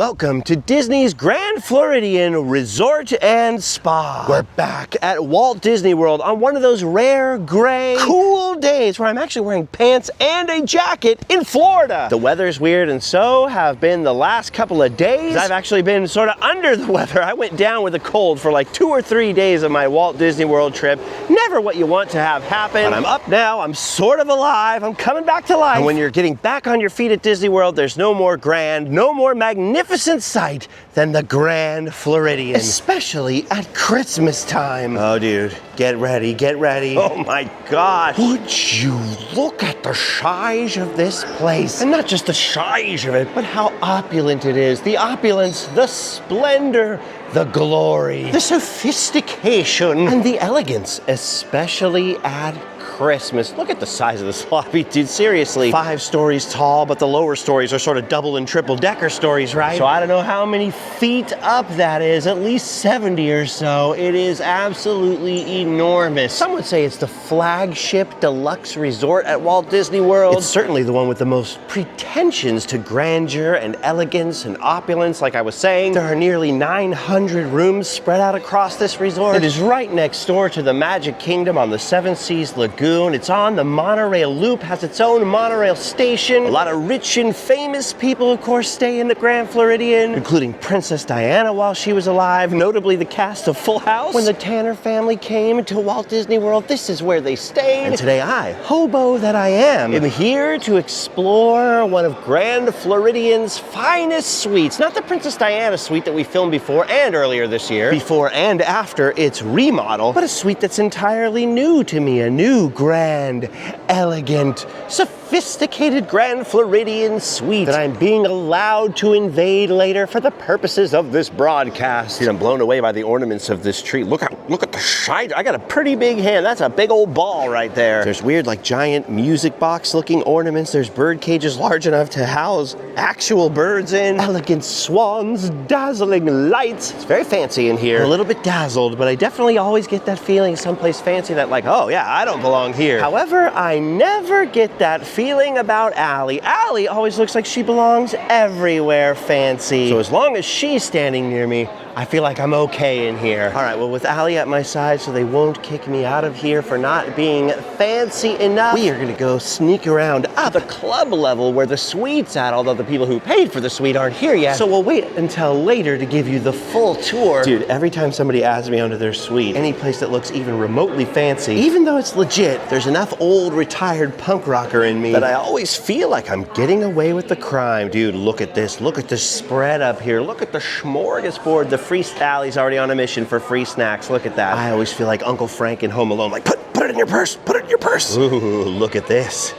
Welcome to Disney's Grand Floridian Resort and Spa. We're back at Walt Disney World on one of those rare, gray, cool days where I'm actually wearing pants and a jacket in Florida. The weather's weird, and so have been the last couple of days. I've actually been sort of under the weather. I went down with a cold for like 2 or 3 days of my Walt Disney World trip. Never what you want to have happen. But I'm up now, I'm sort of alive, I'm coming back to life. And when you're getting back on your feet at Disney World, there's no more grand, no more magnificent sight than the Grand Floridian, especially at Christmas time. Oh, dude, get ready, get ready. Oh my God. Would you look at the size of this place? And not just the size of it, but how opulent it is. The opulence, the splendor, the glory, the sophistication, and the elegance, especially at Christmas. Look at the size of this lobby, dude, seriously. 5 stories tall, but the lower stories are sort of double and triple decker stories, right? So I don't know how many feet up that is, at least 70 or so. It is absolutely enormous. Some would say it's the flagship deluxe resort at Walt Disney World. It's certainly the one with the most pretensions to grandeur and elegance and opulence, like I was saying. There are nearly 900 rooms spread out across this resort. It is right next door to the Magic Kingdom on the Seven Seas Lagoon. It's on the monorail loop, has its own monorail station. A lot of rich and famous people, of course, stay in the Grand Floridian, including Princess Diana while she was alive, notably the cast of Full House. When the Tanner family came to Walt Disney World, this is where they stayed. And today I, hobo that I am here to explore one of Grand Floridian's finest suites. Not the Princess Diana suite that we filmed before and earlier this year, before and after its remodel, but a suite that's entirely new to me, a new, grand, elegant, sophisticated Grand Floridian suite that I'm being allowed to invade later for the purposes of this broadcast. Dude, I'm blown away by the ornaments of this tree. Look at the size. I got a pretty big hand. That's a big old ball right there. There's weird, like, giant music box looking ornaments. There's bird cages large enough to house actual birds in. Elegant swans, dazzling lights. It's very fancy in here. I'm a little bit dazzled, but I definitely always get that feeling someplace fancy that, like, oh yeah, I don't belong here. However, I never get that feeling about Allie. Allie always looks like she belongs everywhere fancy. So as long as she's standing near me, I feel like I'm okay in here. All right, well, with Allie at my side so they won't kick me out of here for not being fancy enough, we are gonna go sneak around up the club level where the suite's at, although the people who paid for the suite aren't here yet. So we'll wait until later to give you the full tour. Dude, every time somebody adds me onto their suite, any place that looks even remotely fancy, even though it's legit, there's enough old retired punk rocker in me that I always feel like I'm getting away with the crime. Dude, look at this. Look at this spread up here. Look at the smorgasbord. The free Allie's already on a mission for free snacks. Look at that. I always feel like Uncle Frank in Home Alone, like, put it in your purse, put it in your purse. Ooh, look at this.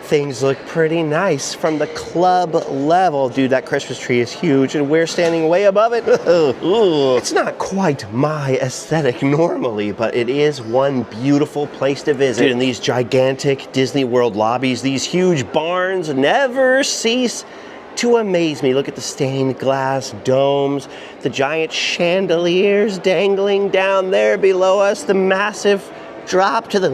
Things look pretty nice from the club level. Dude, that Christmas tree is huge and we're standing way above it. Ooh. It's not quite my aesthetic normally, but it is one beautiful place to visit. Dude, in these gigantic Disney World lobbies, these huge barns never cease to amaze me. Look at the stained glass domes, the giant chandeliers dangling down there below us, the massive drop to the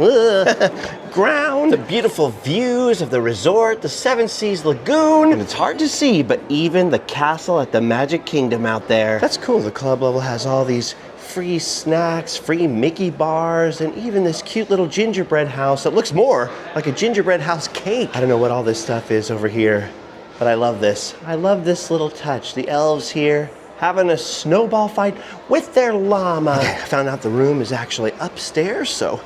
ground, the beautiful views of the resort, the Seven Seas Lagoon, and it's hard to see, but even the castle at the Magic Kingdom out there. That's cool. The club level has all these free snacks, free Mickey bars, and even this cute little gingerbread house that looks more like a gingerbread house cake. I don't know what all this stuff is over here, but I love this. I love this little touch. The elves here having a snowball fight with their llama. Okay, I found out the room is actually upstairs, so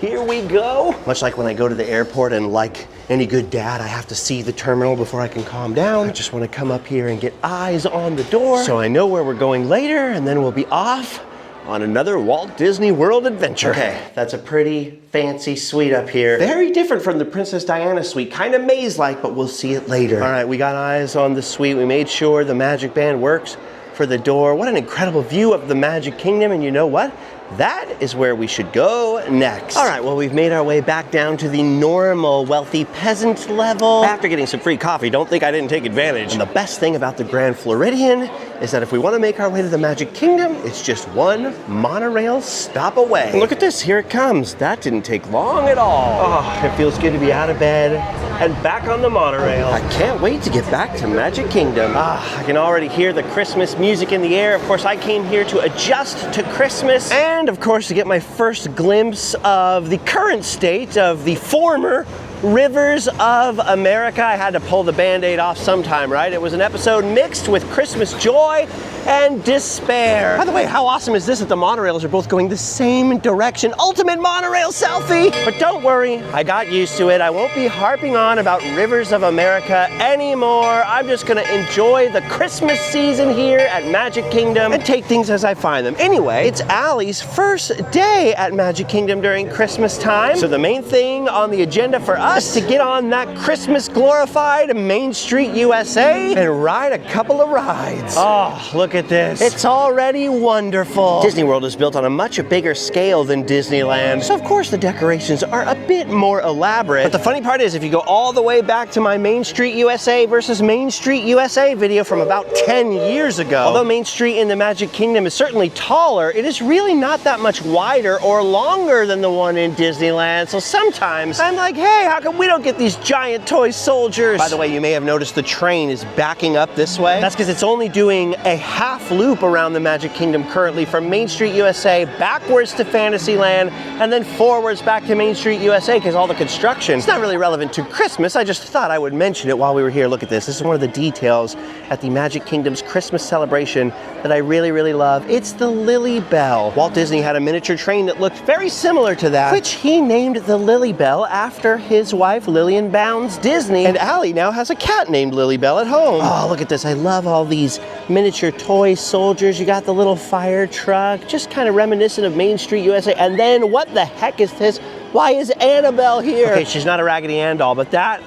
here we go. Much like when I go to the airport and, like any good dad, I have to see the terminal before I can calm down. I just want to come up here and get eyes on the door so I know where we're going later, and then we'll be off on another Walt Disney World adventure. Okay, that's a pretty fancy suite up here. Very different from the Princess Diana suite, kind of maze-like, but we'll see it later. All right, we got eyes on the suite. We made sure the magic band works for the door. What an incredible view of the Magic Kingdom, and you know what? that is where we should go next. All right, well, we've made our way back down to the normal wealthy peasant level. After getting some free coffee, don't think I didn't take advantage. And the best thing about the Grand Floridian is that if we want to make our way to the Magic Kingdom, it's just one monorail stop away. And look at this, here it comes. That didn't take long at all. Oh, it feels good to be out of bed and back on the monorail. I can't wait to get back to Magic Kingdom. I can already hear the Christmas music in the air. Of course, I came here to adjust to Christmas and, of course, to get my first glimpse of the current state of the former Rivers of America. I had to pull the Band-Aid off sometime, right? It was an episode mixed with Christmas joy and despair. By the way, how awesome is this that the monorails are both going the same direction? Ultimate monorail selfie! But don't worry, I got used to it. I won't be harping on about Rivers of America anymore. I'm just gonna enjoy the Christmas season here at Magic Kingdom and take things as I find them. Anyway, it's Allie's first day at Magic Kingdom during Christmas time. So the main thing on the agenda for us is to get on that Christmas glorified Main Street USA and ride a couple of rides. Oh, look at this. It's already wonderful. Disney World is built on a much bigger scale than Disneyland, so of course the decorations are a bit more elaborate. But the funny part is, if you go all the way back to my Main Street USA versus Main Street USA video from about 10 years ago, although Main Street in the Magic Kingdom is certainly taller, it is really not that much wider or longer than the one in Disneyland. So sometimes I'm like, hey, how come we don't get these giant toy soldiers? By the way, you may have noticed the train is backing up this way. That's because it's only doing a half loop around the Magic Kingdom currently, from Main Street USA backwards to Fantasyland and then forwards back to Main Street USA, because all the construction. It's not really relevant to Christmas. I just thought I would mention it while we were here. Look at this. This is one of the details at the Magic Kingdom's Christmas celebration that I really, really love. It's the Lily Bell. Walt Disney had a miniature train that looked very similar to that, which he named the Lily Bell after his wife, Lillian Bounds Disney. And Allie now has a cat named Lily Bell at home. Oh, look at this. I love all these miniature toy soldiers. You got the little fire truck, just kind of reminiscent of Main Street USA. And then what the heck is this? Why is Annabelle here? Okay, she's not a Raggedy Ann doll, but that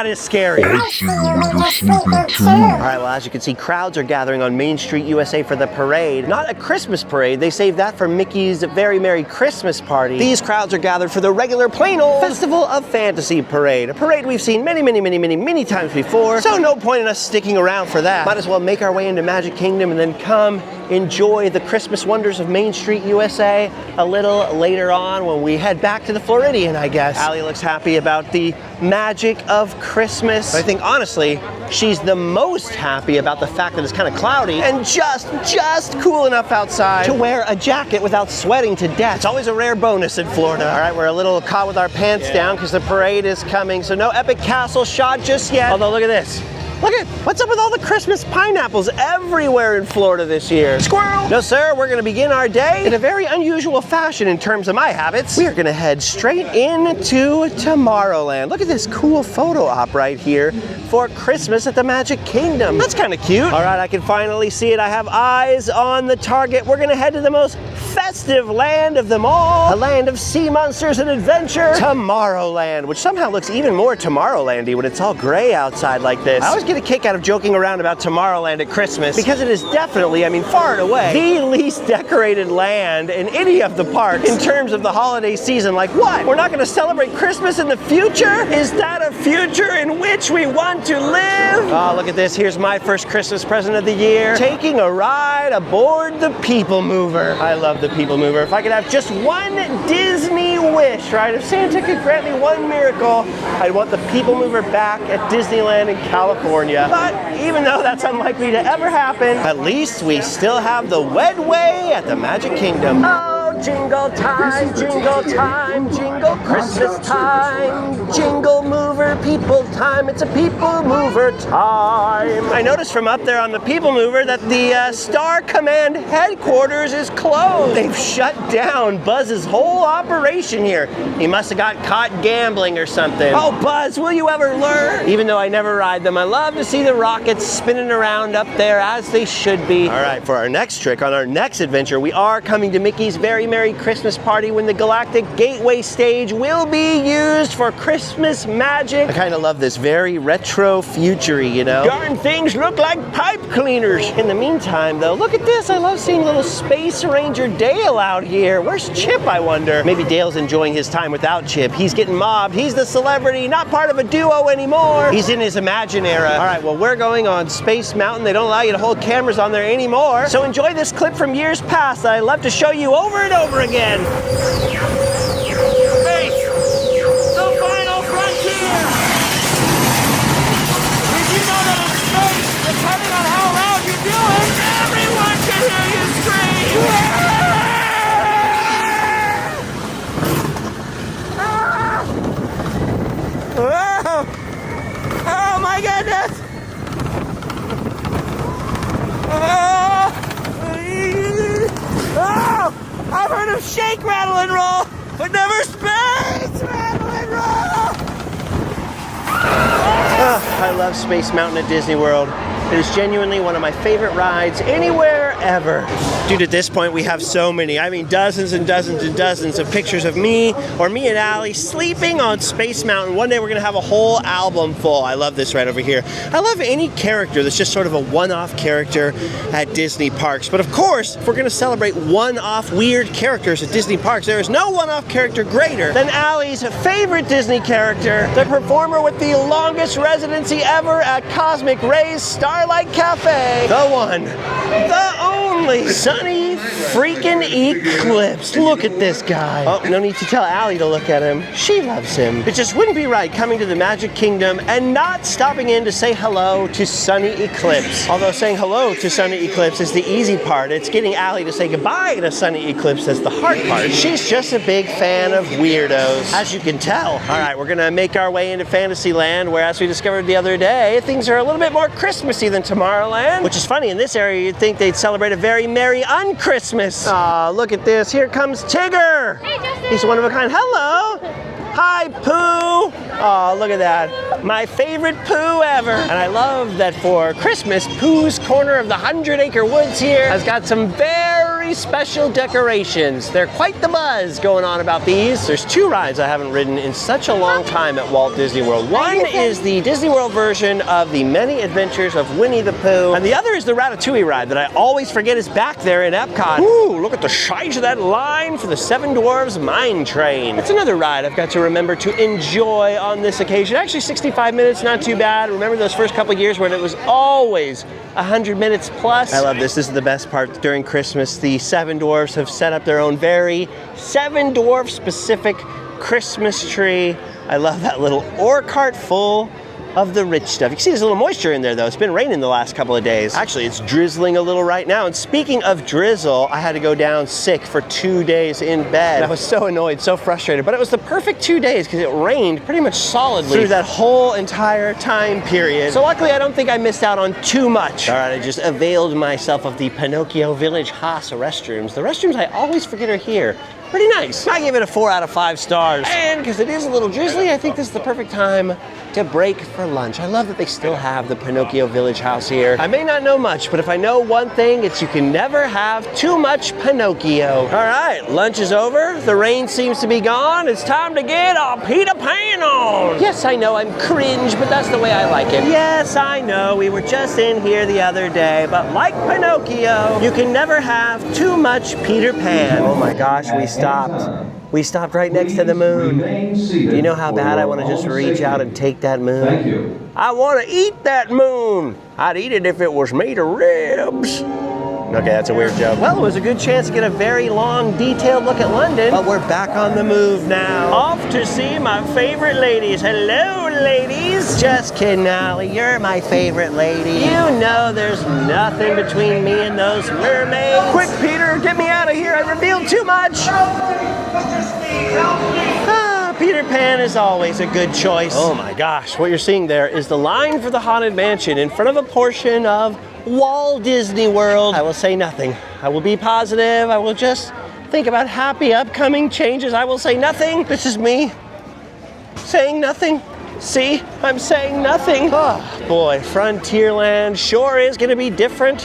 is scary. All right, well, as you can see, crowds are gathering on Main Street USA for the parade. Not a Christmas parade. They saved that for Mickey's Very Merry Christmas Party. These crowds are gathered for the regular, plain old Festival of Fantasy parade. A parade we've seen many times before, so no point in us sticking around for that. Might as well make our way into Magic Kingdom and then come enjoy the Christmas wonders of Main Street USA a little later on when we head back to the Floridian, I guess. Allie looks happy about the magic of Christmas. But I think, honestly, she's the most happy about the fact that it's kind of cloudy and just cool enough outside to wear a jacket without sweating to death. It's always a rare bonus in Florida. All right, we're a little caught with our pants down because the parade is coming, so no epic castle shot just yet. Although, look at this. Look at, what's up with all the Christmas pineapples everywhere in Florida this year? Squirrel! No, sir, we're gonna begin our day in a very unusual fashion in terms of my habits. We are gonna head straight into Tomorrowland. Look at this cool photo op right here for Christmas at the Magic Kingdom. That's kind of cute. All right, I can finally see it. I have eyes on the target. We're gonna head to the most festive land of them all, a land of sea monsters and adventure, Tomorrowland, which somehow looks even more Tomorrowland-y when it's all gray outside like this. I always get a kick out of joking around about Tomorrowland at Christmas because it is definitely, I mean, far and away, the least decorated land in any of the parks in terms of the holiday season. Like what? We're not going to celebrate Christmas in the future? Is that a future in which we want to live? Oh, look at this. Here's my first Christmas present of the year. Taking a ride aboard the PeopleMover. I love the PeopleMover. If I could have just one Disney wish, right? If Santa could grant me one miracle, I'd want the PeopleMover back at Disneyland in California. But even though that's unlikely to ever happen, at least we still have the Wedway at the Magic Kingdom. Oh, jingle time, jingle Christmas time, jingle mover, people time, it's a people mover time. I noticed from up there on the PeopleMover that the Star Command headquarters is closed. They've shut down Buzz's whole operation here. He must have got caught gambling or something. Oh, Buzz, will you ever learn? Even though I never ride them, I love to see the rockets spinning around up there as they should be. All right, for our next trick, on our next adventure, we are coming to Mickey's Very merry Christmas party when the Galactic Gateway stage will be used for Christmas magic. I kind of love this, very retro future-y, you know? Darn things look like pipe cleaners. In the meantime, though, look at this. I love seeing little Space Ranger Dale out here. Where's Chip, I wonder? Maybe Dale's enjoying his time without Chip. He's getting mobbed. He's the celebrity, not part of a duo anymore. He's in his Imagine era. All right, well, we're going on Space Mountain. They don't allow you to hold cameras on there anymore. So enjoy this clip from years past that I love to show you over and over again. Space, the final frontier. Did you know that in space, depending on how loud you do it, everyone can hear you scream? Whoa! Oh my goodness! Oh! I've heard of shake, rattle, and roll, but never space rattle and roll! I love Space Mountain at Disney World. It is genuinely one of my favorite rides anywhere ever. Dude, at this point we have so many, I mean dozens and dozens and dozens of pictures of me or me and Allie sleeping on Space Mountain. One day we're gonna have a whole album full. I love this right over here. I love any character that's just sort of a one-off character at Disney parks. But of course, if we're gonna celebrate one-off weird characters at Disney parks, there is no one-off character greater than Allie's favorite Disney character, the performer with the longest residency ever at Cosmic Ray's Starlight Cafe, the one, the only, Sunny freaking Eclipse. Look at this guy. Oh, no need to tell Allie to look at him. She loves him. It just wouldn't be right coming to the Magic Kingdom and not stopping in to say hello to Sunny Eclipse. Although saying hello to Sunny Eclipse is the easy part. It's getting Allie to say goodbye to Sunny Eclipse that's the hard part. She's just a big fan of weirdos, as you can tell. All right, we're gonna make our way into Fantasyland, where as we discovered the other day, things are a little bit more Christmassy than Tomorrowland, which is funny. In this area, you'd think they'd celebrate a very merry un-Christmas. Aw, look at this. Here comes Tigger. Hey, Justin. He's one of a kind. Hello. Hi, Pooh. Oh, look at that. My favorite Pooh ever. And I love that for Christmas, Pooh's Corner of the 100-Acre Woods here has got some very special decorations. They're quite the buzz going on about these. There's two rides I haven't ridden in such a long time at Walt Disney World. One is the Disney World version of the Many Adventures of Winnie the Pooh, and the other is the Ratatouille ride that I always forget is back there in Epcot. Ooh, look at the size of that line for the Seven Dwarfs Mine Train. It's another ride I've got to remember to enjoy on this occasion. Actually, 65 minutes, not too bad. Remember those first couple of years when it was always 100 minutes plus? I love this. This is the best part during Christmas. The Seven Dwarfs have set up their own very Seven Dwarf specific Christmas tree. I love that little ore cart full of the rich stuff. You can see there's a little moisture in there though. It's been raining the last couple of days. Actually, it's drizzling a little right now. And speaking of drizzle, I had to go down sick for 2 days in bed. I was so annoyed, so frustrated, but it was the perfect 2 days because it rained pretty much solidly through that whole entire time period. So luckily, I don't think I missed out on too much. All right, I just availed myself of the Pinocchio Village Haas restrooms. The restrooms I always forget are here. Pretty nice. I give it a 4 out of 5 stars. And because it is a little drizzly, I think this is the perfect time to break for lunch. I love that they still have the Pinocchio Village House here. I may not know much, but if I know one thing, it's you can never have too much Pinocchio. All right, lunch is over. The rain seems to be gone. It's time to get a Peter Pan on. Yes, I know I'm cringe, but that's the way I like it. Yes, I know. We were just in here the other day, but like Pinocchio, you can never have too much Peter Pan. Oh my gosh, we stopped. We stopped right next to the moon. Do you know how bad I want to just reach out and take that moon? Thank you. I want to eat that moon. I'd eat it if it was made of ribs. Okay, that's a weird joke. Well, it was a good chance to get a very long, detailed look at London, but we're back on the move now. Off to see my favorite ladies. Hello, ladies. Just kidding, Allie. You're my favorite lady. You know there's nothing between me and those mermaids. Quick, Peter, get me out of here. I revealed too much. Peter Pan is always a good choice. Oh my gosh, what you're seeing there is the line for the Haunted Mansion in front of a portion of Walt Disney World. I will say nothing. I will be positive. I will just think about happy upcoming changes. I will say nothing. This is me saying nothing. See, I'm saying nothing. Oh boy, Frontierland sure is gonna be different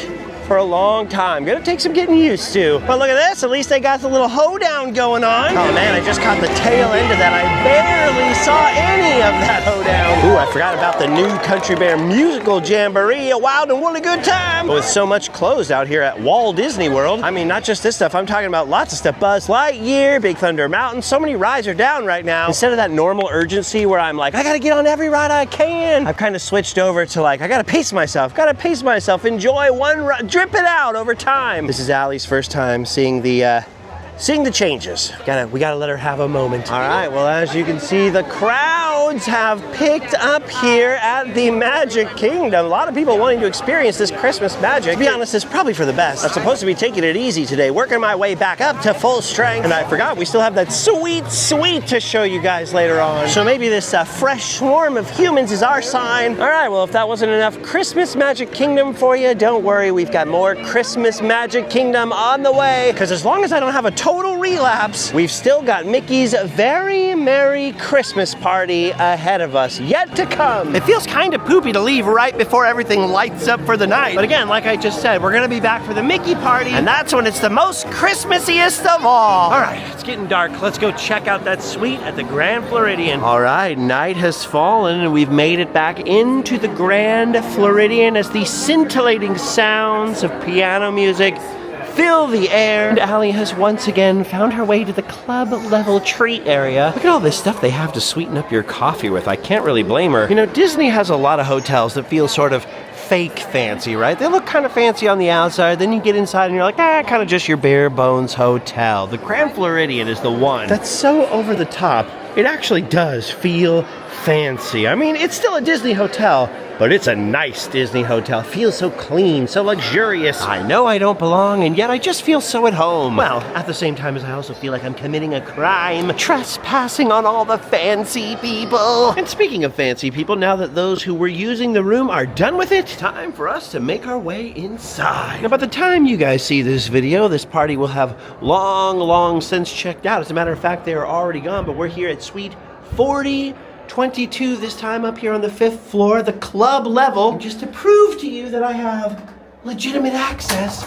for a long time. Gonna take some getting used to. But look at this, at least they got the little hoedown going on. Oh man, I just caught the tail end of that. I barely saw any of that hoedown. Ooh, I forgot about the new Country Bear Musical Jamboree, a wild and woolly good time. But with so much closed out here at Walt Disney World, I mean, not just this stuff, I'm talking about lots of stuff. Buzz Lightyear, Big Thunder Mountain, so many rides are down right now. Instead of that normal urgency where I'm like, I gotta get on every ride I can, I've kind of switched over to like, I gotta pace myself, enjoy one ride, drip it out over time. This is Allie's first time seeing the changes. We gotta let her have a moment. All right, well, as you can see, the crowds have picked up here at the Magic Kingdom. A lot of people wanting to experience this Christmas magic. To be honest, it's probably for the best. I'm supposed to be taking it easy today, working my way back up to full strength. And I forgot, we still have that sweet to show you guys later on. So maybe this fresh swarm of humans is our sign. All right, well, if that wasn't enough Christmas Magic Kingdom for you, don't worry, we've got more Christmas Magic Kingdom on the way. Because as long as I don't have a total relapse, we've still got Mickey's Very Merry Christmas Party ahead of us, yet to come. It feels kind of poopy to leave right before everything lights up for the night. But again, like I just said, we're gonna be back for the Mickey party, and that's when it's the most Christmassiest of all. All right, it's getting dark. Let's go check out that suite at the Grand Floridian. All right, night has fallen, and we've made it back into the Grand Floridian as the scintillating sounds of piano music fill the air. And Allie has once again found her way to the club level treat area. Look at all this stuff they have to sweeten up your coffee with. I can't really blame her. You know, Disney has a lot of hotels that feel sort of fake fancy, right? They look kind of fancy on the outside, then you get inside and you're like, kind of just your bare bones hotel. The Grand Floridian is the one that's so over the top, it actually does feel fancy. I mean, it's still a Disney hotel, but it's a nice Disney hotel. Feels so clean, so luxurious. I know I don't belong, and yet I just feel so at home. Well, at the same time as I also feel like I'm committing a crime, trespassing on all the fancy people. And speaking of fancy people, now that those who were using the room are done with it, time for us to make our way inside. Now, by the time you guys see this video, this party will have long since checked out. As a matter of fact, they are already gone, but we're here at Suite 4022 this time up here on the 5th floor, the club level. And just to prove to you that I have legitimate access,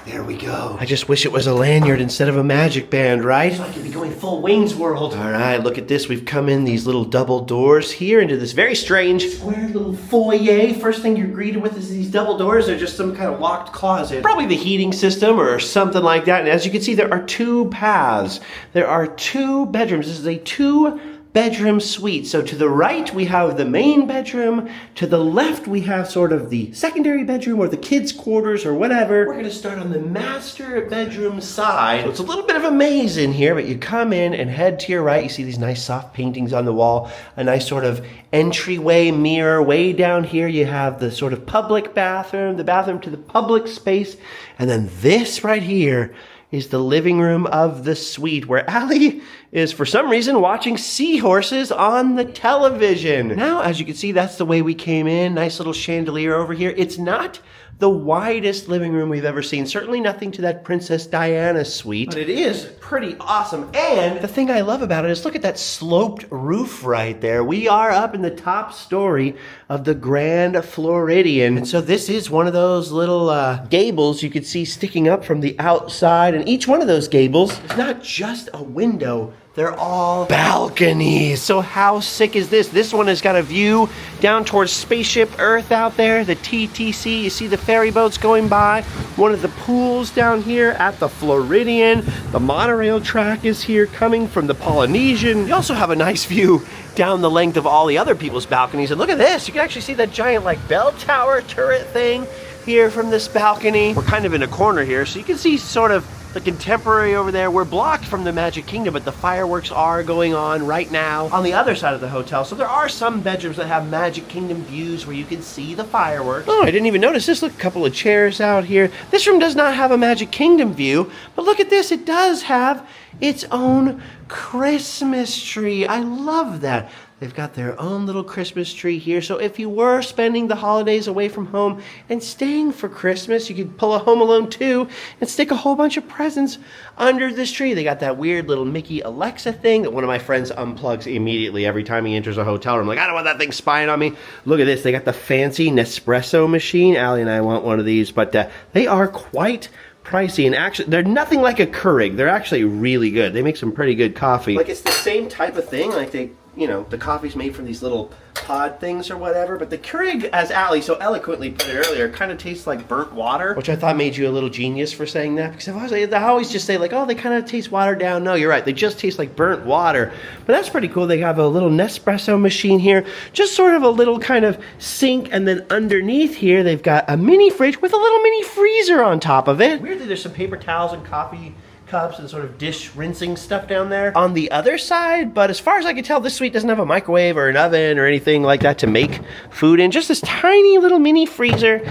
there we go. I just wish it was a lanyard instead of a magic band, right? So I could be going full Wayne's World. All right, look at this. We've come in these little double doors here into this very strange square little foyer. First thing you're greeted with is these double doors. They're just some kind of locked closet. Probably the heating system or something like that. And as you can see, there are two paths. There are two bedrooms. This is a two-bedroom suite. So to the right, we have the main bedroom. To the left, we have sort of the secondary bedroom or the kids' quarters or whatever. We're gonna start on the master bedroom side. So it's a little bit of a maze in here, but you come in and head to your right. You see these nice soft paintings on the wall, a nice sort of entryway mirror. Way down here, you have the sort of public bathroom, the bathroom to the public space. And then this right here is the living room of the suite where Allie is, for some reason, watching seahorses on the television. Now, as you can see, that's the way we came in. Nice little chandelier over here. It's not the widest living room we've ever seen. Certainly nothing to that Princess Diana suite, but it is pretty awesome. And the thing I love about it is look at that sloped roof right there. We are up in the top story of the Grand Floridian. And so this is one of those little gables you could see sticking up from the outside. And each one of those gables is not just a window, they're all balconies. So how sick is this? This one has got a view down towards Spaceship Earth out there, the TTC. You see the ferry boats going by. One of the pools down here at the Floridian. The monorail track is here coming from the Polynesian. You also have a nice view down the length of all the other people's balconies. And look at this. You can actually see that giant like bell tower turret thing here from this balcony. We're kind of in a corner here, so you can see sort of the Contemporary over there. We're blocked from the Magic Kingdom, but the fireworks are going on right now on the other side of the hotel. So there are some bedrooms that have Magic Kingdom views where you can see the fireworks. Oh, I didn't even notice this. Look, a couple of chairs out here. This room does not have a Magic Kingdom view, but look at this. It does have its own Christmas tree. I love that. They've got their own little Christmas tree here. So if you were spending the holidays away from home and staying for Christmas, you could pull a Home Alone 2 and stick a whole bunch of presents under this tree. They got that weird little Mickey Alexa thing that one of my friends unplugs immediately every time he enters a hotel room. Like, I don't want that thing spying on me. Look at this. They got the fancy Nespresso machine. Allie and I want one of these, but they are quite pricey, and actually they're nothing like a Keurig. They're actually really good. They make some pretty good coffee. Like, it's the same type of thing. Like, they, you know, the coffee's made from these little pod things or whatever, but the Keurig, as Allie so eloquently put it earlier, kind of tastes like burnt water, which I thought made you a little genius for saying that, because I always just say like, oh, they kind of taste watered down. No, you're right. They just taste like burnt water. But that's pretty cool. They have a little Nespresso machine here, just sort of a little kind of sink, and then underneath here, they've got a mini fridge with a little mini freezer on top of it. Weirdly, there's some paper towels and coffee cups and sort of dish rinsing stuff down there on the other side, but as far as I can tell, this suite doesn't have a microwave or an oven or anything like that to make food in. Just this tiny little mini freezer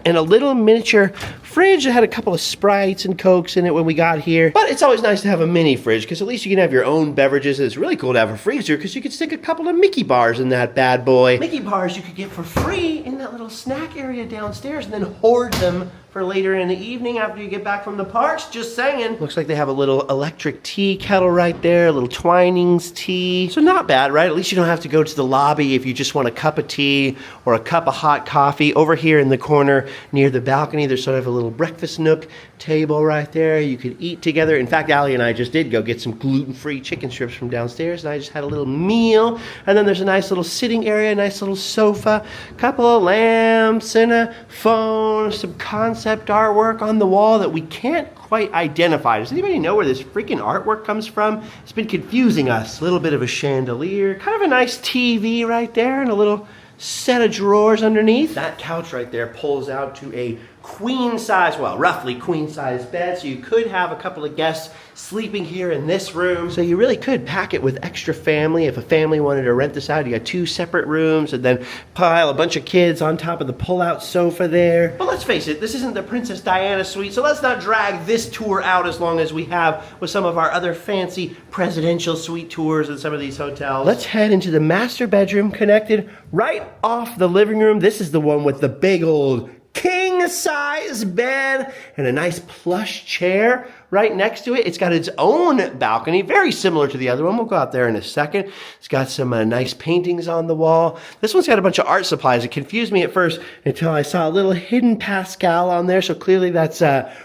and a little miniature fridge that had a couple of Sprites and Cokes in it when we got here. But it's always nice to have a mini fridge, because at least you can have your own beverages. It's really cool to have a freezer, because you could stick a couple of Mickey bars in that bad boy. Mickey bars you could get for free in that little snack area downstairs, and then hoard them for later in the evening after you get back from the parks. Just saying. Looks like they have a little electric tea kettle right there, a little Twinings tea. So not bad, right? At least you don't have to go to the lobby if you just want a cup of tea or a cup of hot coffee. Over here in the corner near the balcony, there's sort of a little breakfast nook table right there. You could eat together. In fact, Allie and I just did go get some gluten-free chicken strips from downstairs, and I just had a little meal. And then there's a nice little sitting area, a nice little sofa, couple of lamps and a phone, some concept artwork on the wall that we can't quite identify. Does anybody know where this freaking artwork comes from? It's been confusing us. A little bit of a chandelier, kind of a nice TV right there, and a little set of drawers underneath. That couch right there pulls out to a queen size, well, roughly queen size bed, so you could have a couple of guests sleeping here in this room. So you really could pack it with extra family. If a family wanted to rent this out, you got 2 separate rooms, and then pile a bunch of kids on top of the pull-out sofa there. But let's face it, this isn't the Princess Diana suite, so let's not drag this tour out as long as we have with some of our other fancy presidential suite tours in some of these hotels. Let's head into the master bedroom, connected right off the living room. This is the one with the big old king-size bed and a nice plush chair right next to it. It's got its own balcony, very similar to the other one. We'll go out there in a second. It's got some nice paintings on the wall. This one's got a bunch of art supplies. It confused me at first until I saw a little hidden Pascal on there. So clearly that's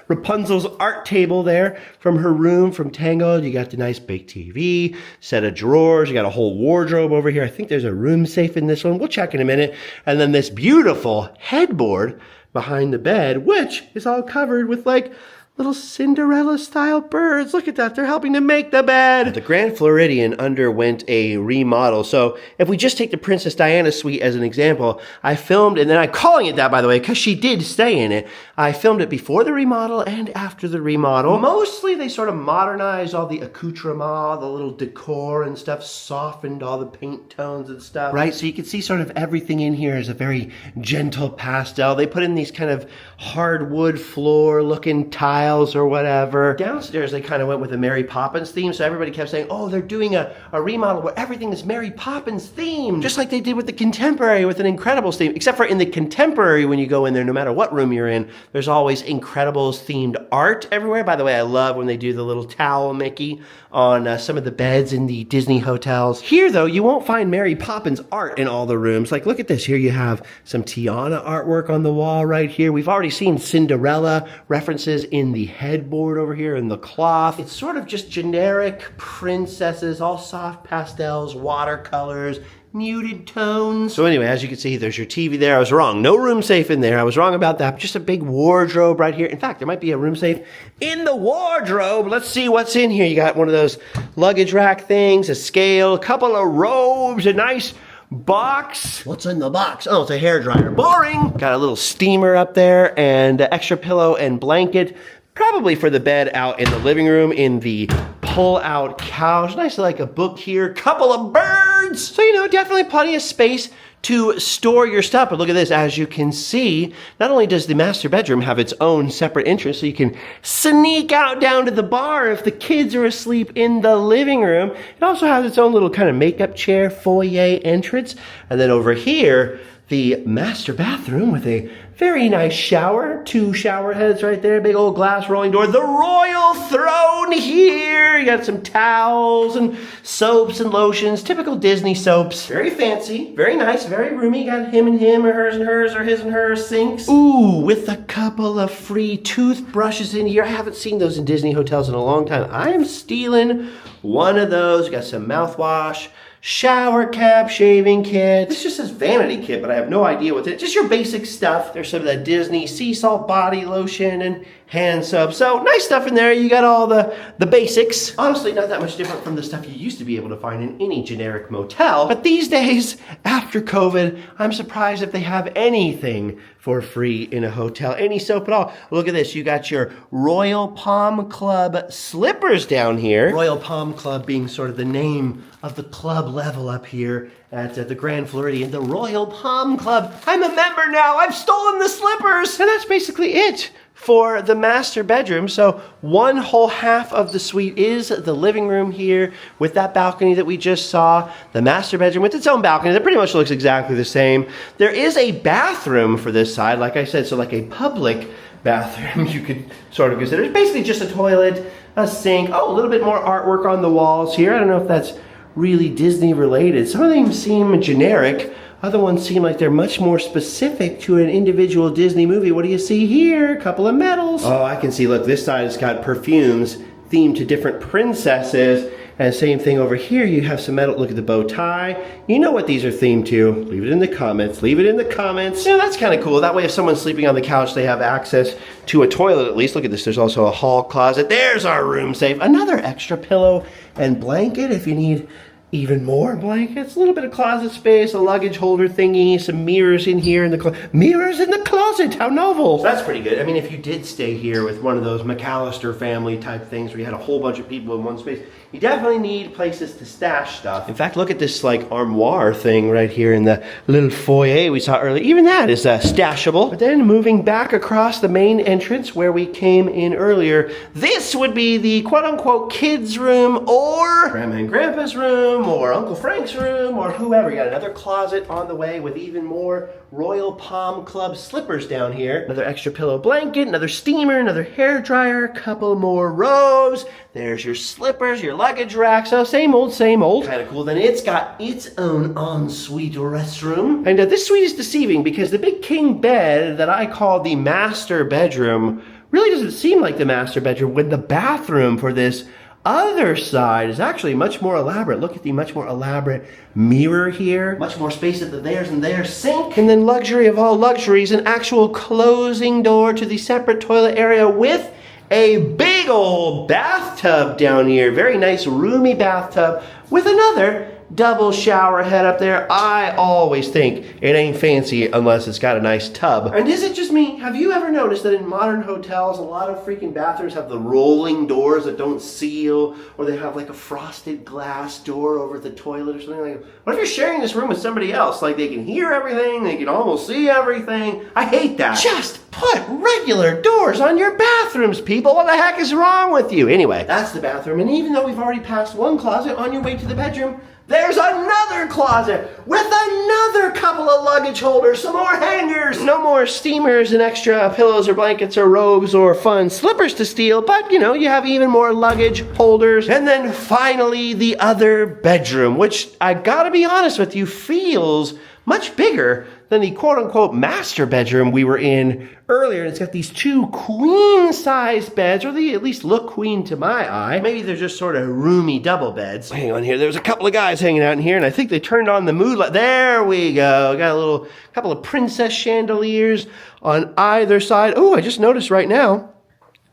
Rapunzel's art table there from her room from Tangled. You got the nice big TV, set of drawers. You got a whole wardrobe over here. I think there's a room safe in this one. We'll check in a minute. And then this beautiful headboard behind the bed, which is all covered with like little Cinderella-style birds. Look at that. They're helping to make the bed. The Grand Floridian underwent a remodel. So if we just take the Princess Diana suite as an example, I filmed, and then I'm calling it that, by the way, because she did stay in it. I filmed it before the remodel and after the remodel. Mostly they sort of modernized all the accoutrement, the little decor and stuff, softened all the paint tones and stuff, right? So you can see sort of everything in here is a very gentle pastel. They put in these kind of hardwood floor-looking tiles or whatever. Downstairs, they kind of went with a Mary Poppins theme, so everybody kept saying, oh, they're doing a remodel where everything is Mary Poppins themed, just like they did with the Contemporary with an Incredibles theme, except for in the Contemporary, when you go in there, no matter what room you're in, there's always Incredibles themed art everywhere. By the way, I love when they do the little towel Mickey on some of the beds in the Disney hotels. Here, though, you won't find Mary Poppins art in all the rooms. Like, look at this. Here you have some Tiana artwork on the wall right here. We've already seen Cinderella references in the headboard over here and the cloth. It's sort of just generic princesses, all soft pastels, watercolors, muted tones. So anyway, as you can see, there's your TV there. I was wrong. No room safe in there. I was wrong about that. Just a big wardrobe right here. In fact, there might be a room safe in the wardrobe. Let's see what's in here. You got one of those luggage rack things, a scale, a couple of robes, a nice box. What's in the box? Oh, it's a hairdryer. Boring. Got a little steamer up there and an extra pillow and blanket. Probably for the bed out in the living room in the pull-out couch. Nice like a book here. Couple of birds cupboards. So, you know, definitely plenty of space to store your stuff. But look at this, as you can see, not only does the master bedroom have its own separate entrance, so you can sneak out down to the bar if the kids are asleep in the living room, it also has its own little kind of makeup chair foyer entrance. And then over here, the master bathroom with a very nice shower, 2 shower heads right there, big old glass rolling door, the royal throne here. You got some towels and soaps and lotions, typical Disney soaps. Very fancy, very nice, very roomy. You got him and him, or hers and hers, or his and her sinks. Ooh, with a couple of free toothbrushes in here. I haven't seen those in Disney hotels in a long time. I am stealing one of those. You got some mouthwash, shower cap, shaving kit. This just says vanity kit, but I have no idea what's it. Just your basic stuff. There's some of that Disney sea salt body lotion and hand soap. So nice stuff in there. You got all the basics. Honestly, not that much different from the stuff you used to be able to find in any generic motel. But these days, after COVID, I'm surprised if they have anything for free in a hotel. Any soap at all. Look at this. You got your Royal Palm Club slippers down here. Royal Palm Club being sort of the name of the club level up here at the Grand Floridian, the Royal Palm Club. I'm a member now. I've stolen the slippers. And that's basically it for the master bedroom. So one whole half of the suite is the living room here with that balcony that we just saw. The master bedroom with its own balcony that pretty much looks exactly the same. There is a bathroom for this side, like I said, so like a public bathroom you could sort of consider. It's basically just a toilet, a sink. Oh, a little bit more artwork on the walls here. I don't know if that's really Disney related. Some of them seem generic. Other ones seem like they're much more specific to an individual Disney movie. What do you see here? A couple of medals. Oh, I can see, look, this side has got perfumes themed to different princesses. And same thing over here, you have some metal. Look at the bow tie. You know what these are themed to. Leave it in the comments. Leave it in the comments. Yeah, that's kind of cool. That way if someone's sleeping on the couch, they have access to a toilet at least. Look at this. There's also a hall closet. There's our room safe. Another extra pillow and blanket if you need even more blankets, a little bit of closet space, a luggage holder thingy, some mirrors in here in the closet. Mirrors in the closet, how novel. So that's pretty good. I mean, if you did stay here with one of those McAllister family type things where you had a whole bunch of people in one space, you definitely need places to stash stuff. In fact, look at this like armoire thing right here in the little foyer we saw earlier. Even that is stashable. But then moving back across the main entrance where we came in earlier, this would be the quote unquote kids room or Grandma and Grandpa's room or Uncle Frank's room or whoever. You got another closet on the way with even more Royal Palm Club slippers down here. Another extra pillow blanket, another steamer, another hair dryer, a couple more robes. There's your slippers, your luggage rack. So same old, same old. Kind of cool. Then it's got its own ensuite restroom. And this suite is deceiving because the big king bed that I call the master bedroom really doesn't seem like the master bedroom when the bathroom for this other side is actually much more elaborate. Look at the much more elaborate mirror here. Much more space at the theirs and their sink. And then luxury of all luxuries, an actual closing door to the separate toilet area with a big old bathtub down here. Very nice roomy bathtub with another double shower head up there. I always think it ain't fancy unless it's got a nice tub. And is it just me? Have you ever noticed that in modern hotels, a lot of freaking bathrooms have the rolling doors that don't seal, or they have like a frosted glass door over the toilet or something like that? What if you're sharing this room with somebody else? Like they can hear everything, they can almost see everything. I hate that. Just put regular doors on your bathrooms, people. What the heck is wrong with you? Anyway, that's the bathroom. And even though we've already passed one closet, on your way to the bedroom, there's another closet with another couple of luggage holders, some more hangers. No more steamers and extra pillows or blankets or robes or fun slippers to steal, but you know, you have even more luggage holders. And then finally, the other bedroom, which I gotta be honest with you, feels much bigger than the quote-unquote master bedroom we were in earlier. And it's got these 2 queen-size beds, or they at least look queen to my eye. Maybe they're just sort of roomy double beds. Hang on here. There's a couple of guys hanging out in here, and I think they turned on the mood light. There we go. Got a couple of princess chandeliers on either side. Oh, I just noticed right now,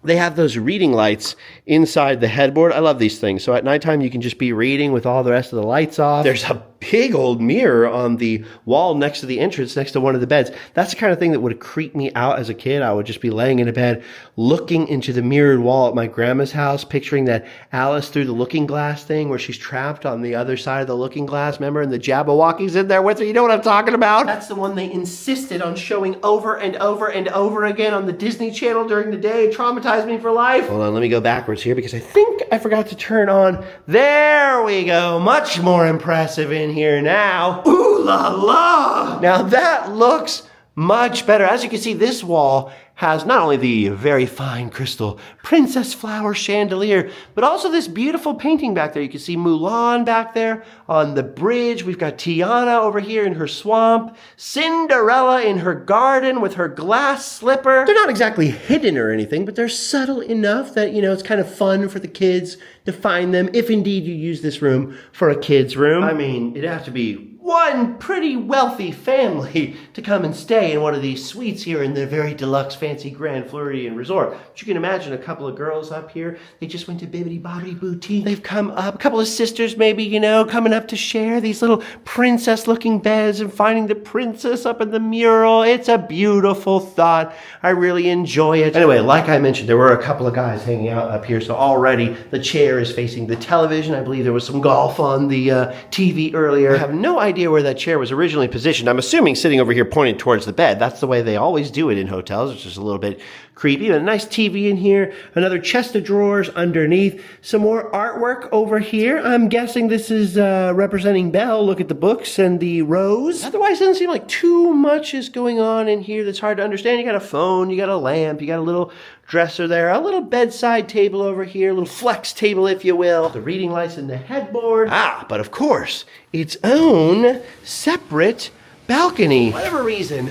they have those reading lights inside the headboard. I love these things. So at nighttime, you can just be reading with all the rest of the lights off. There's a big old mirror on the wall next to the entrance, next to one of the beds. That's the kind of thing that would creep me out as a kid. I would just be laying in a bed, looking into the mirrored wall at my grandma's house, picturing that Alice through the looking glass thing where she's trapped on the other side of the looking glass, remember? And the Jabberwocky's in there with her. You know what I'm talking about? That's the one they insisted on showing over and over and over again on the Disney Channel during the day. It traumatized me for life. Hold on, let me go backwards here because I think I forgot to turn on. There we go. Much more impressive in here now. Ooh la la! Now that looks much better. As you can see, this wall has not only the very fine crystal princess flower chandelier, but also this beautiful painting back there. You can see Mulan back there on the bridge. We've got Tiana over here in her swamp, Cinderella in her garden with her glass slipper. They're not exactly hidden or anything, but they're subtle enough that, you know, it's kind of fun for the kids to find them, if indeed you use this room for a kid's room. I mean, it'd have to be one pretty wealthy family to come and stay in one of these suites here in the very deluxe fancy Grand Floridian resort. But you can imagine a couple of girls up here. They just went to Bibbidi Bobbidi Boutique. They've come up, a couple of sisters maybe, you know, coming up to share these little princess looking beds and finding the princess up in the mural. It's a beautiful thought. I really enjoy it. Anyway, like I mentioned, there were a couple of guys hanging out up here. So already the chair is facing the television. I believe there was some golf on the TV earlier. I have no idea where that chair was originally positioned. I'm assuming sitting over here pointed towards the bed. That's the way they always do it in hotels. It's just a little bit creepy. A nice TV in here, another chest of drawers underneath, some more artwork over here. I'm guessing this is representing Belle. Look at the books and the rose. Otherwise, it doesn't seem like too much is going on in here that's hard to understand. You got a phone, you got a lamp, you got a little dresser there, a little bedside table over here, a little flex table, if you will. The reading lights and the headboard. But of course, its own separate balcony. For whatever reason,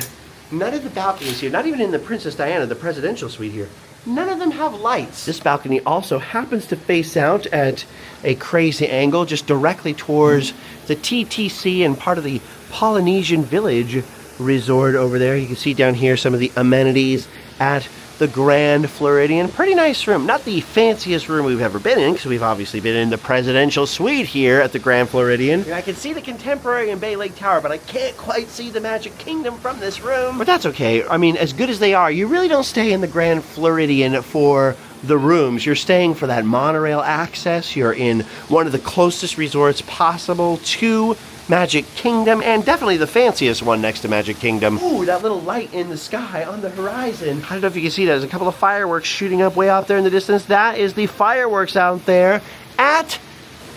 none of the balconies here, not even in the Princess Diana, the presidential suite here, none of them have lights. This balcony also happens to face out at a crazy angle, just directly towards the TTC and part of the Polynesian Village resort over there. You can see down here some of the amenities at the Grand Floridian. Pretty nice room. Not the fanciest room we've ever been in, because we've obviously been in the presidential suite here at the Grand Floridian. I can see the Contemporary and Bay Lake Tower, but I can't quite see the Magic Kingdom from this room. But that's okay. I mean, as good as they are, you really don't stay in the Grand Floridian for the rooms. You're staying for that monorail access. You're in one of the closest resorts possible to Magic Kingdom, and definitely the fanciest one next to Magic Kingdom. Ooh, that little light in the sky on the horizon. I don't know if you can see that. There's a couple of fireworks shooting up way out there in the distance. That is the fireworks out there at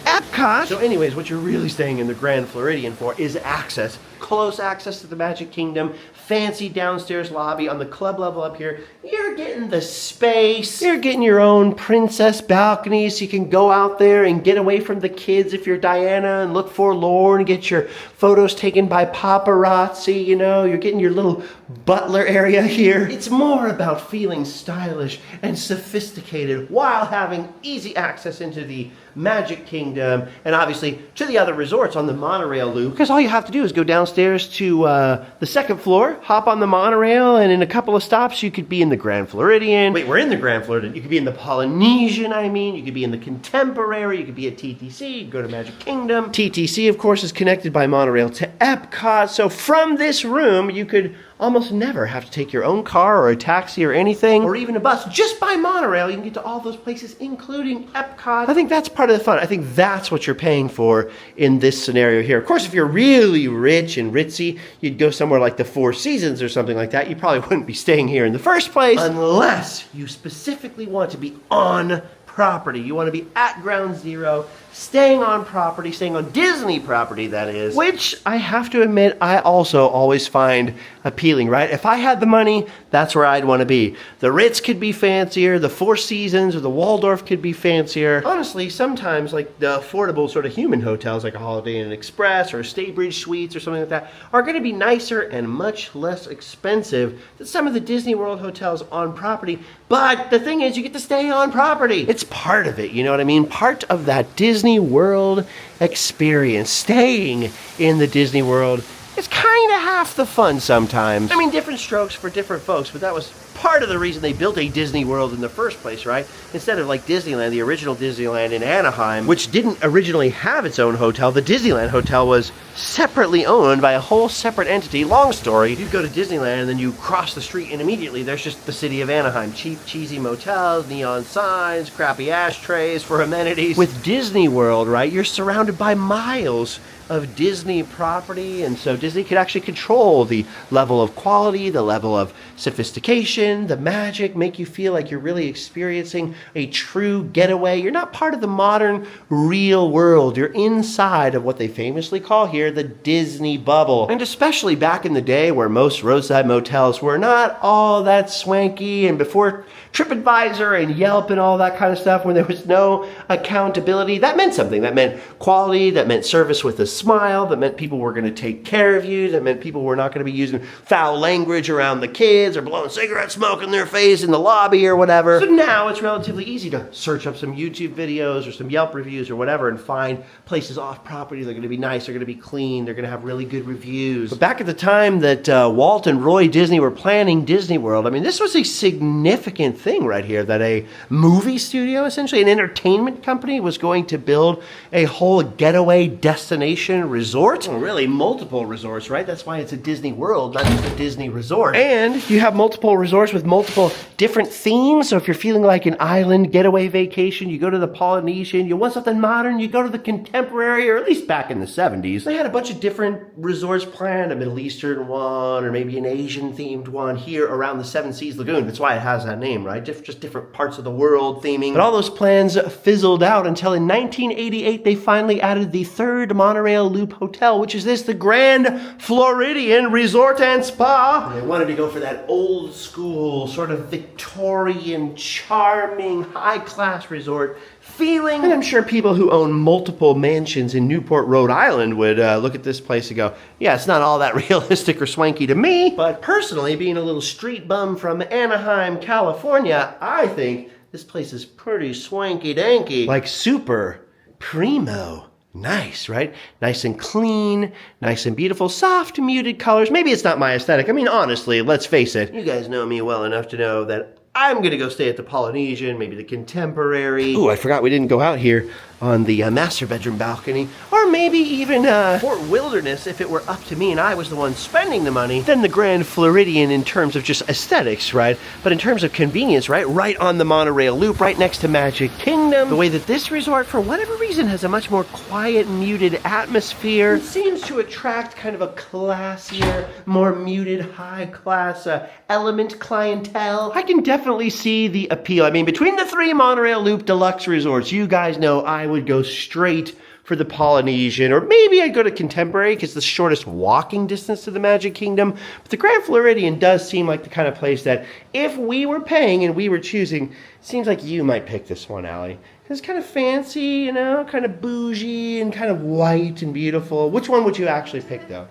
Epcot. So anyways, what you're really staying in the Grand Floridian for is access. Close access to the Magic Kingdom, fancy downstairs lobby on the club level up here. You're getting the space. You're getting your own princess balcony so you can go out there and get away from the kids if you're Diana and look forlorn and get your photos taken by paparazzi, you know. You're getting your little butler area here. It's more about feeling stylish and sophisticated while having easy access into the Magic Kingdom and obviously to the other resorts on the monorail loop, because all you have to do is go downstairs to the second floor, hop on the monorail, and in a couple of stops you could be in the Grand Floridian. Wait, we're in the Grand Floridian. You could be in the Polynesian, you could be in the Contemporary, you could be at TTC, you could go to Magic Kingdom. TTC, of course, is connected by monorail to Epcot, so from this room you could almost never have to take your own car or a taxi or anything, or even a bus. Just by monorail, you can get to all those places, including Epcot. I think that's part of the fun. I think that's what you're paying for in this scenario here. Of course, if you're really rich and ritzy, you'd go somewhere like the Four Seasons or something like that. You probably wouldn't be staying here in the first place, unless you specifically want to be on property. You want to be at ground zero, staying on property, staying on Disney property, that is, which I have to admit I also always find appealing, right? If I had the money, that's where I'd want to be. The Ritz could be fancier, the Four Seasons or the Waldorf could be fancier. Honestly, sometimes like the affordable sort of human hotels like a Holiday Inn Express or Staybridge Suites or something like that are going to be nicer and much less expensive than some of the Disney World hotels on property. But the thing is, you get to stay on property. It's part of it, you know what I mean? Part of that Disney World experience. Staying in the Disney World is kind of half the fun sometimes. I mean, different strokes for different folks, but that was part of the reason they built a Disney World in the first place, right? Instead of like Disneyland, the original Disneyland in Anaheim, which didn't originally have its own hotel, the Disneyland Hotel was separately owned by a whole separate entity. Long story, you go to Disneyland and then you cross the street and immediately there's just the city of Anaheim. Cheap, cheesy motels, neon signs, crappy ashtrays for amenities. With Disney World, right, you're surrounded by miles of Disney property, and so Disney could actually control the level of quality, the level of sophistication, the magic, make you feel like you're really experiencing a true getaway. You're not part of the modern real world. You're inside of what they famously call here the Disney bubble. And especially back in the day where most roadside motels were not all that swanky, and before TripAdvisor and Yelp and all that kind of stuff, when there was no accountability, that meant something. That meant quality, that meant service with a smile, that meant people were going to take care of you, that meant people were not going to be using foul language around the kids or blowing cigarette smoke in their face in the lobby or whatever. So now it's relatively easy to search up some YouTube videos or some Yelp reviews or whatever and find places off property. They're going to be nice, they're going to be clean, they're going to have really good reviews. But back at the time that Walt and Roy Disney were planning Disney World, I mean, this was a significant thing right here, that a movie studio, essentially an entertainment company, was going to build a whole getaway destination resort. Well, really multiple resorts, right? That's why it's a Disney World, not just a Disney resort. And you have multiple resorts with multiple different themes. So if you're feeling like an island getaway vacation, you go to the Polynesian. You want something modern, you go to the contemporary, or at least back in the 70s. They had a bunch of different resorts planned, a Middle Eastern one, or maybe an Asian themed one here around the Seven Seas Lagoon. That's why it has that name, right? Just different parts of the world theming. But all those plans fizzled out until in 1988, they finally added the third monorail loop hotel, which is the Grand Floridian Resort and Spa. And they wanted to go for that old school, sort of Victorian, charming, high-class resort feeling. And I'm sure people who own multiple mansions in Newport, Rhode Island would look at this place and go, yeah, it's not all that realistic or swanky to me. But personally, being a little street bum from Anaheim, California, I think this place is pretty swanky-danky. Like super primo. Nice, right? Nice and clean, nice and beautiful, soft, muted colors. Maybe it's not my aesthetic. I mean, honestly, let's face it. You guys know me well enough to know that I'm going to go stay at the Polynesian, maybe the Contemporary. Ooh, I forgot we didn't go out here on the master bedroom balcony. Or maybe even Fort Wilderness if it were up to me and I was the one spending the money. Then the Grand Floridian in terms of just aesthetics, right? But in terms of convenience, right? Right on the monorail loop, right next to Magic Kingdom. The way that this resort, for whatever reason, has a much more quiet, muted atmosphere. It seems to attract kind of a classier, more muted, high-class element clientele. I can definitely see the appeal. I mean, between the three monorail loop deluxe resorts, you guys know I would go straight for the Polynesian, or maybe I'd go to Contemporary because it's the shortest walking distance to the Magic Kingdom. But the Grand Floridian does seem like the kind of place that if we were paying and we were choosing, it seems like you might pick this one, Allie. It's kind of fancy, you know, kind of bougie and kind of white and beautiful. Which one would you actually pick, though?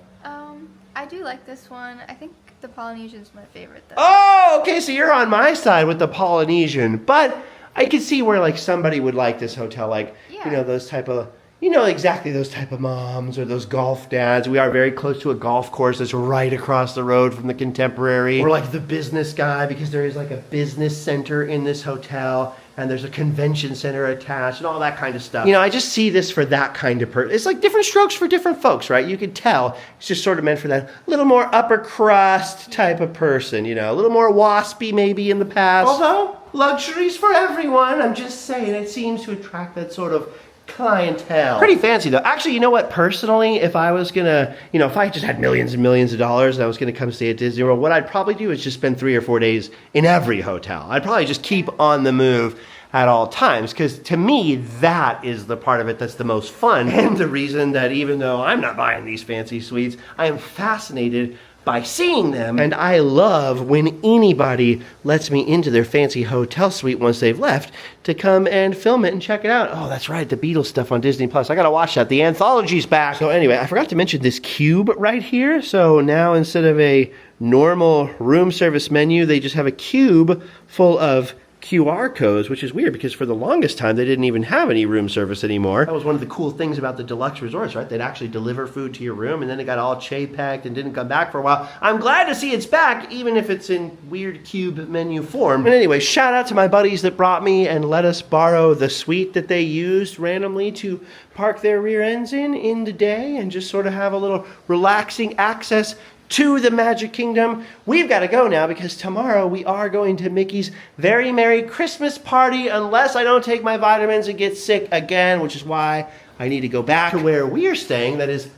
I do like this one. I think the Polynesian's my favorite, though. Oh, okay, so you're on my side with the Polynesian. But I could see where, like, somebody would like this hotel, like, you know, those type of... You know, exactly those type of moms or those golf dads. We are very close to a golf course that's right across the road from the Contemporary. Or like the business guy, because there is like a business center in this hotel and there's a convention center attached and all that kind of stuff. You know, I just see this for that kind of person. It's like different strokes for different folks, right? You could tell it's just sort of meant for that little more upper crust type of person, you know, a little more waspy maybe in the past. Although, luxuries for everyone. I'm just saying, it seems to attract that sort of clientele. Pretty fancy though. Actually, you know what? Personally, if I was gonna, you know, if I just had millions and millions of dollars and I was gonna come stay at Disney World, what I'd probably do is just spend 3 or 4 days in every hotel. I'd probably just keep on the move at all times, because to me, that is the part of it that's the most fun. And the reason that even though I'm not buying these fancy suites, I am fascinated by seeing them. And I love when anybody lets me into their fancy hotel suite once they've left to come and film it and check it out. Oh, that's right, the Beatles stuff on Disney Plus. I gotta watch that. The anthology's back. So anyway, I forgot to mention this cube right here. So now instead of a normal room service menu, they just have a cube full of QR codes, which is weird because for the longest time they didn't even have any room service anymore. That was one of the cool things about the deluxe resorts, right? They'd actually deliver food to your room, and then it got all packed and didn't come back for a while. I'm glad to see it's back, even if it's in weird cube menu form. And anyway, shout out to my buddies that brought me and let us borrow the suite that they used randomly to park their rear ends in the day and just sort of have a little relaxing access to the Magic Kingdom. We've got to go now because tomorrow we are going to Mickey's Very Merry Christmas Party unless I don't take my vitamins and get sick again, which is why I need to go back to where we are staying. That is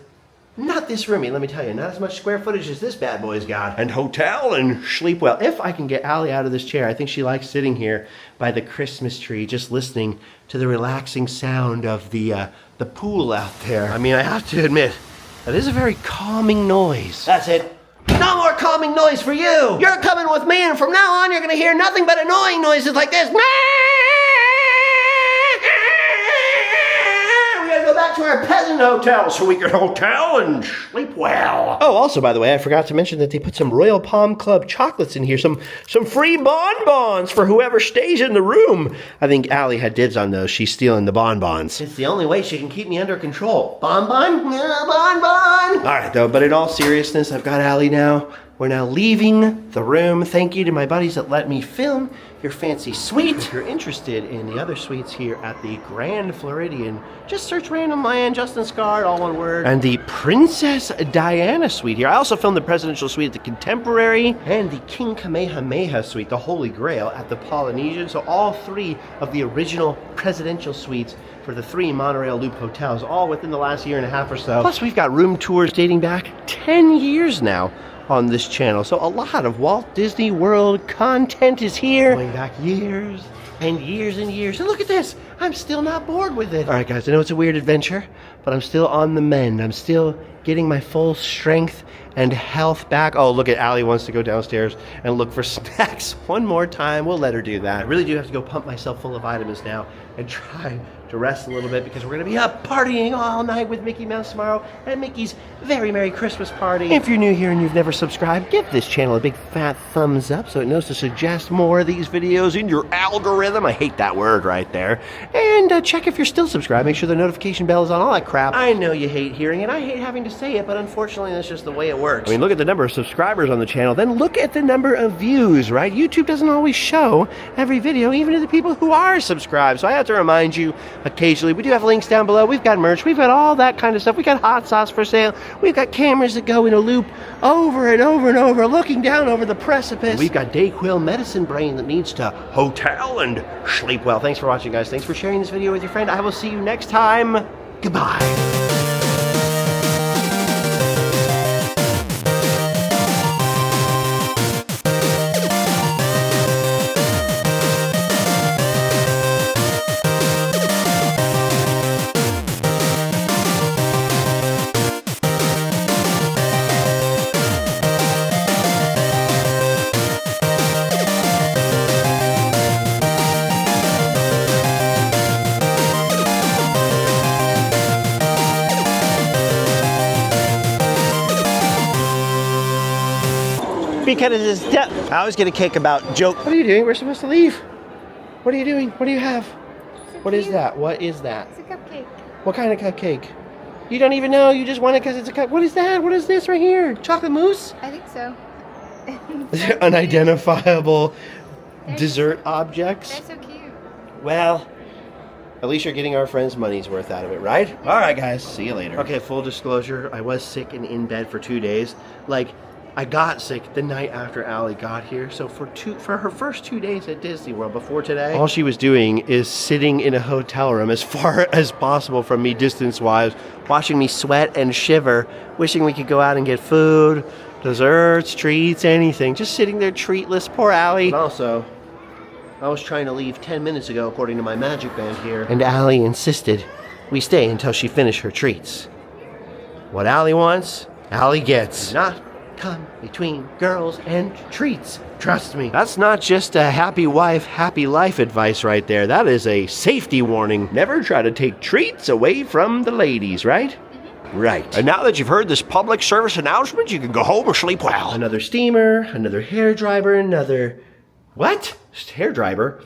not this roomy, let me tell you. Not as much square footage as this bad boy's got. And hotel and sleep well. If I can get Allie out of this chair, I think she likes sitting here by the Christmas tree, just listening to the relaxing sound of the pool out there. I mean, I have to admit, that is a very calming noise. That's it. No more calming noise for you. You're coming with me, and from now on, you're going to hear nothing but annoying noises like this. We got to go back to our peasant hotel so we can hotel and sleep well. Oh, also, by the way, I forgot to mention that they put some Royal Palm Club chocolates in here. Some free bonbons for whoever stays in the room. I think Allie had dibs on those. She's stealing the bonbons. It's the only way she can keep me under control. Bonbon? Yeah, bonbon! All right, though, but in all seriousness, I've got Allie now. We're now leaving the room. Thank you to my buddies that let me film your fancy suite. If you're interested in the other suites here at the Grand Floridian, just search Randomland, Justin Scard, all one word. And the Princess Diana suite here. I also filmed the Presidential Suite at the Contemporary and the King Kamehameha suite, the Holy Grail, at the Polynesian. So all three of the original presidential suites for the three monorail loop hotels, all within the last year and a half or so. Plus, we've got room tours dating back 10 years now on this channel. So a lot of Walt Disney World content is here. Going back years and years and years. And look at this. I'm still not bored with it. All right, guys, I know it's a weird adventure, but I'm still on the mend. I'm still getting my full strength and health back. Oh, look at Allie wants to go downstairs and look for snacks one more time. We'll let her do that. I really do have to go pump myself full of vitamins now and try to rest a little bit because we're going to be up partying all night with Mickey Mouse tomorrow at Mickey's Very Merry Christmas Party. If you're new here and you've never subscribed, give this channel a big fat thumbs up so it knows to suggest more of these videos in your algorithm. I hate that word right there. And check if you're still subscribed. Make sure the notification bell is on, all that crap. I know you hate hearing it. I hate having to say it, but unfortunately that's just the way it works. I mean, look at the number of subscribers on the channel, then look at the number of views, right? YouTube doesn't always show every video, even to the people who are subscribed. So I have to remind you occasionally. We do have links down below. We've got merch. We've got all that kind of stuff. We got hot sauce for sale. We've got cameras that go in a loop over and over and over, looking down over the precipice. We've got Dayquil medicine brain that needs to hotel and sleep well. Thanks for watching, guys. Thanks for sharing this video with your friend. I will see you next time. Goodbye. Because I always get a kick about joke. What are you doing? We're supposed to leave. What are you doing? What do you have? What is that? What is that? It's a cupcake. What kind of cupcake? You don't even know. You just want it because it's a cup. What is that? What is this right here? Chocolate mousse? I think so. Unidentifiable dessert objects. They're so cute. Well, at least you're getting our friends' money's worth out of it, right? All right, guys. See you later. Okay, full disclosure. I was sick and in bed for 2 days. Like, I got sick the night after Allie got here. So for her first 2 days at Disney World before today, all she was doing is sitting in a hotel room as far as possible from me distance-wise, watching me sweat and shiver, wishing we could go out and get food, desserts, treats, anything. Just sitting there treatless. Poor Allie. And also, I was trying to leave 10 minutes ago, according to my magic band here. And Allie insisted we stay until she finished her treats. What Allie wants, Allie gets. Not come between girls and treats. Trust me. That's not just a happy wife, happy life advice right there. That is a safety warning. Never try to take treats away from the ladies, right? Right. And now that you've heard this public service announcement, you can go home or sleep well. Another steamer, another hair dryer, another... What? Hair dryer?